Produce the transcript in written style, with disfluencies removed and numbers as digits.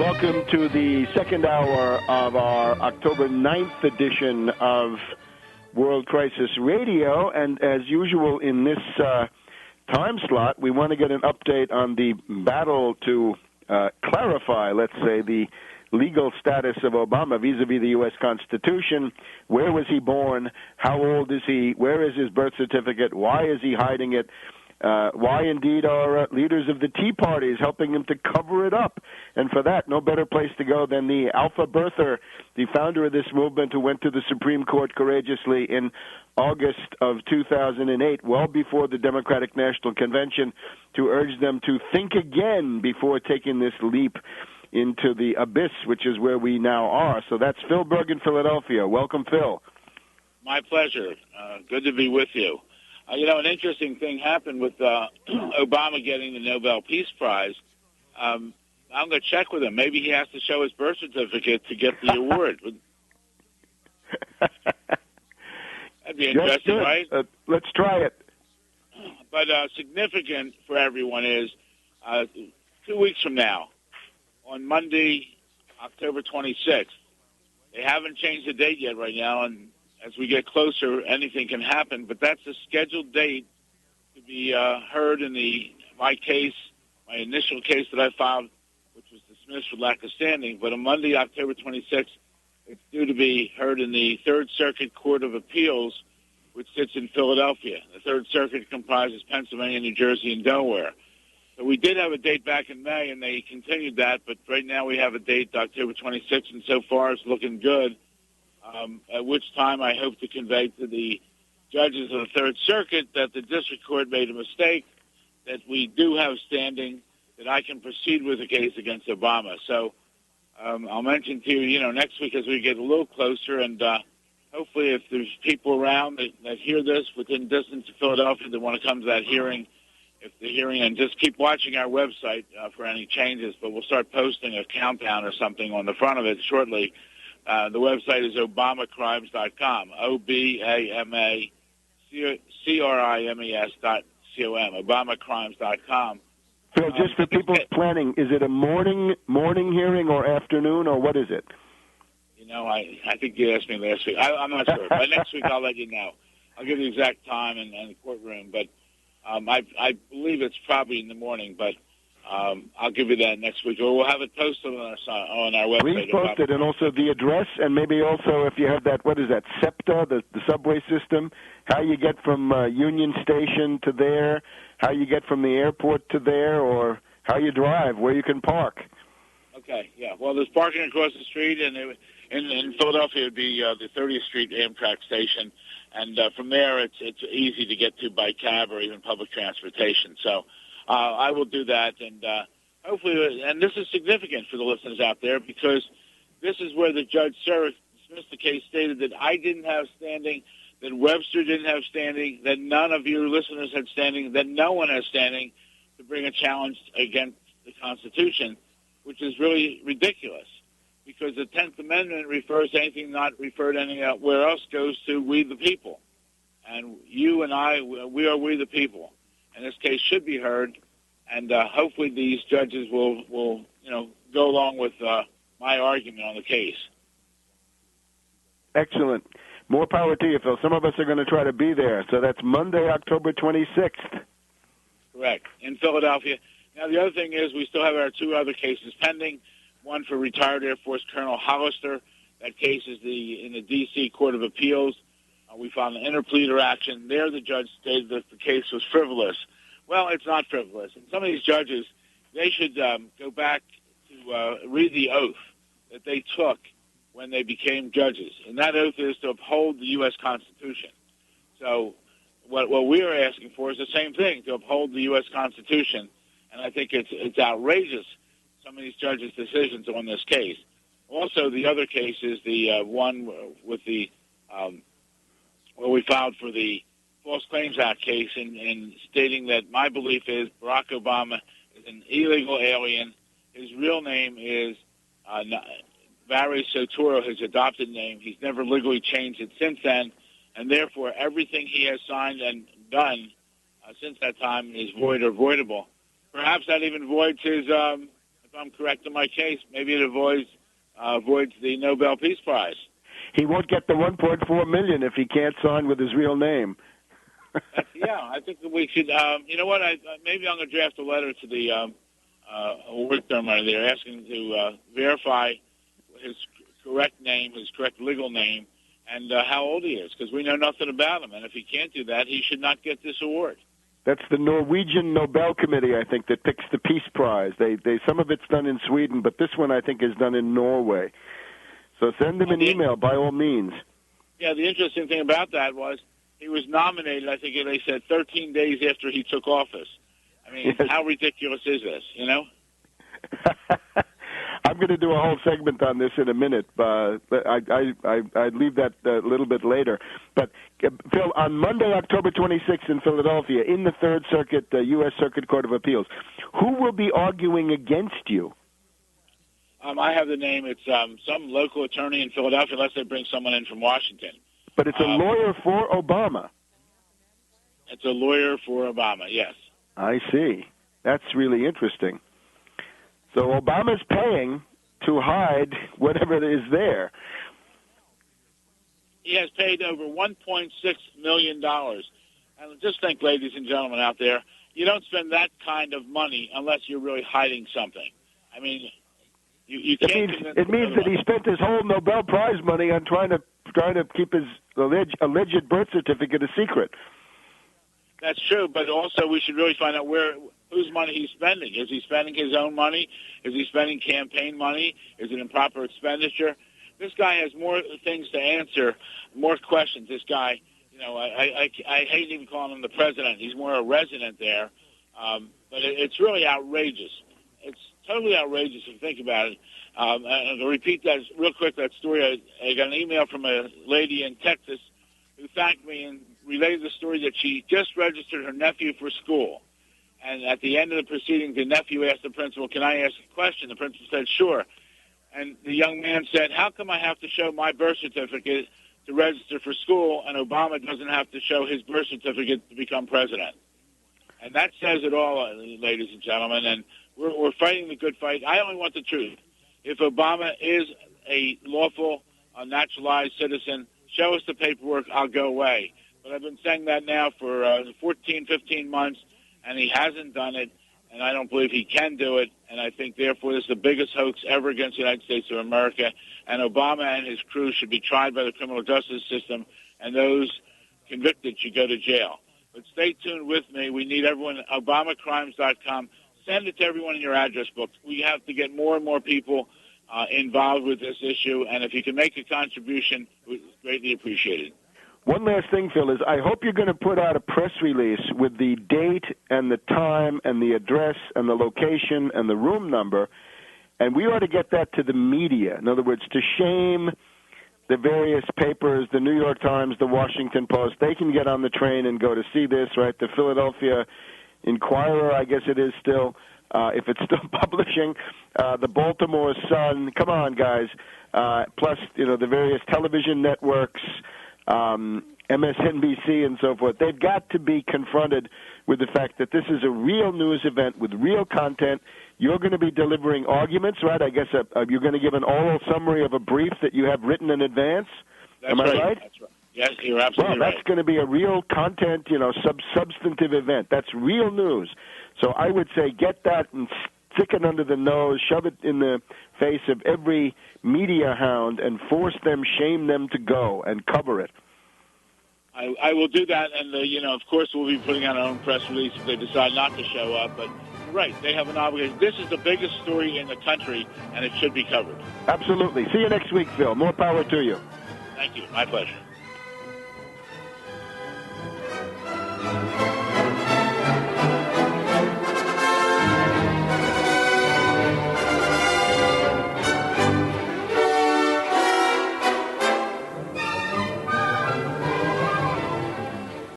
welcome to the second hour of our October 9th edition of World Crisis Radio. And as usual in this time slot, we want to get an update on the battle to clarify, let's say, the legal status of Obama vis-a-vis the U.S. Constitution. Where was he born? How old is he? Where is his birth certificate? Why is he hiding it? Why, indeed, are leaders of the Tea Parties helping him to cover it up? And for that, no better place to go than the alpha birther, the founder of this movement who went to the Supreme Court courageously in August of 2008, well before the Democratic National Convention, to urge them to think again before taking this leap into the abyss, which is where we now are. So that's Phil Berg in Philadelphia. Welcome, Phil. My pleasure. Good to be with you. An interesting thing happened with Obama getting the Nobel Peace Prize. I'm going to check with him. Maybe he has to show his birth certificate to get the award. That'd be interesting, right? Let's try it. But significant for everyone is 2 weeks from now, on Monday, October 26th. They haven't changed the date yet right now, and as we get closer, anything can happen. But that's a scheduled date to be heard in my initial case that I filed, which was dismissed for lack of standing. But on Monday, October 26th, it's due to be heard in the Third Circuit Court of Appeals, which sits in Philadelphia. The Third Circuit comprises Pennsylvania, New Jersey, and Delaware. So we did have a date back in May, and they continued that. But right now we have a date, October 26th, and so far it's looking good. At which time I hope to convey to the judges of the Third Circuit that the district court made a mistake, that we do have standing, that I can proceed with the case against Obama. So I'll mention to you, next week as we get a little closer, and hopefully if there's people around that hear this within distance of Philadelphia that want to come to that hearing, and just keep watching our website for any changes. But we'll start posting a countdown or something on the front of it shortly. The website is obamacrimes.com, OBAMACRIMES.com, obamacrimes.com. Phil, just for people's planning, is it a morning hearing or afternoon, or what is it? I think you asked me last week. I'm not sure. But next week I'll let you know. I'll give you the exact time and the courtroom. But I believe it's probably in the morning, but I'll give you that next week, or we'll have it posted on our website. Please post it, and also the address, and maybe also if you have that, what is that, SEPTA, the subway system, how you get from Union Station to there, how you get from the airport to there, or how you drive, where you can park. Okay, yeah. Well, there's parking across the street, and in Philadelphia it would be the 30th Street Amtrak station, and from there it's easy to get to by cab or even public transportation. So I will do that, and hopefully, and this is significant for the listeners out there, because this is where the Judge dismissed the case, stated that I didn't have standing, that Webster didn't have standing, that none of your listeners had standing, that no one has standing to bring a challenge against the Constitution, which is really ridiculous, because the 10th Amendment refers to anything not referred anywhere else, goes to we the people. And you and I, we are we the people. And this case should be heard, and hopefully these judges will go along with my argument on the case. Excellent. More power to you, Phil. Some of us are going to try to be there. So that's Monday, October 26th. Correct, in Philadelphia. Now, the other thing is we still have our two other cases pending, one for retired Air Force Colonel Hollister. That case is in the D.C. Court of Appeals. We filed an interpleader action. There the judge stated that the case was frivolous. Well, it's not frivolous. And some of these judges, they should go back to read the oath that they took when they became judges. And that oath is to uphold the U.S. Constitution. So what we are asking for is the same thing, to uphold the U.S. Constitution. And I think it's outrageous, some of these judges' decisions on this case. Also, the other case is the one with the where we filed for the False Claims Act case in stating that my belief is Barack Obama is an illegal alien. His real name is Barry Soetoro, his adopted name. He's never legally changed it since then, and therefore everything he has signed and done since that time is void or voidable. Perhaps that even voids his I'm correct in my case, maybe it avoids the Nobel Peace Prize. He won't get the $1.4 million if he can't sign with his real name. Yeah, I think that we should. You know what? Maybe I'm going to draft a letter to the work firm there, asking to verify his correct name, his correct legal name, and how old he is, because we know nothing about him. And if he can't do that, he should not get this award. That's the Norwegian Nobel Committee, I think, that picks the Peace Prize. They some of it's done in Sweden, but this one I think is done in Norway. So send him an email by all means. Yeah, the interesting thing about that was he was nominated, I think they said, 13 days after he took office. I mean, yes. How ridiculous is this, you know? I'm going to do a whole segment on this in a minute, but I'd leave that a little bit later. But, Phil, on Monday, October 26th in Philadelphia, in the Third Circuit, U.S. Circuit Court of Appeals, who will be arguing against you? I have the name. It's some local attorney in Philadelphia, unless they bring someone in from Washington. But it's a lawyer for Obama. It's a lawyer for Obama, yes. I see. That's really interesting. So Obama's paying to hide whatever is there. He has paid over $1.6 million. And just think, ladies and gentlemen out there, you don't spend that kind of money unless you're really hiding something. I mean, you can't. It means that he spent his whole Nobel Prize money on trying to keep his alleged birth certificate a secret. That's true, but also we should really find out whose money he's spending. Is he spending his own money? Is he spending campaign money? Is it improper expenditure? This guy has more things to answer, more questions. This guy, you know, I hate even calling him the president. He's more a resident there, but it's really outrageous. It's totally outrageous if you think about it. And to repeat that real quick, that story, I got an email from a lady in Texas who thanked me and related the story that she just registered her nephew for school. And at the end of the proceedings, the nephew asked the principal, "Can I ask a question?" The principal said, "Sure." And the young man said, "How come I have to show my birth certificate to register for school, and Obama doesn't have to show his birth certificate to become president?" And that says it all, ladies and gentlemen. And we're fighting the good fight. I only want the truth. If Obama is a lawful, naturalized citizen, show us the paperwork, I'll go away. But I've been saying that now for 14, 15 months, and he hasn't done it, and I don't believe he can do it. And I think, therefore, this is the biggest hoax ever against the United States of America. And Obama and his crew should be tried by the criminal justice system, and those convicted should go to jail. But stay tuned with me. We need everyone at ObamaCrimes.com. Send it to everyone in your address book. We have to get more and more people involved with this issue, and if you can make a contribution, it's greatly appreciated. One last thing, Phil, is I hope you're going to put out a press release with the date and the time and the address and the location and the room number, and we ought to get that to the media. In other words, to shame the various papers, the New York Times, the Washington Post. They can get on the train and go to see this, right? The Philadelphia Inquirer, I guess it is still, if it's still publishing, the Baltimore Sun. Come on, guys. Plus, the various television networks, MSNBC and so forth. They've got to be confronted with the fact that this is a real news event with real content. You're going to be delivering arguments, right? I guess you're going to give an oral summary of a brief that you have written in advance. Am I right? That's right. Yes, you're absolutely right. Well, that's going to be a real content, substantive event. That's real news. So I would say get that and stick it under the nose, shove it in the face of every media hound, and force them, shame them to go and cover it. I will do that, and, of course, we'll be putting out our own press release if they decide not to show up. But you're right, they have an obligation. This is the biggest story in the country, and it should be covered. Absolutely. See you next week, Phil. More power to you. Thank you. My pleasure.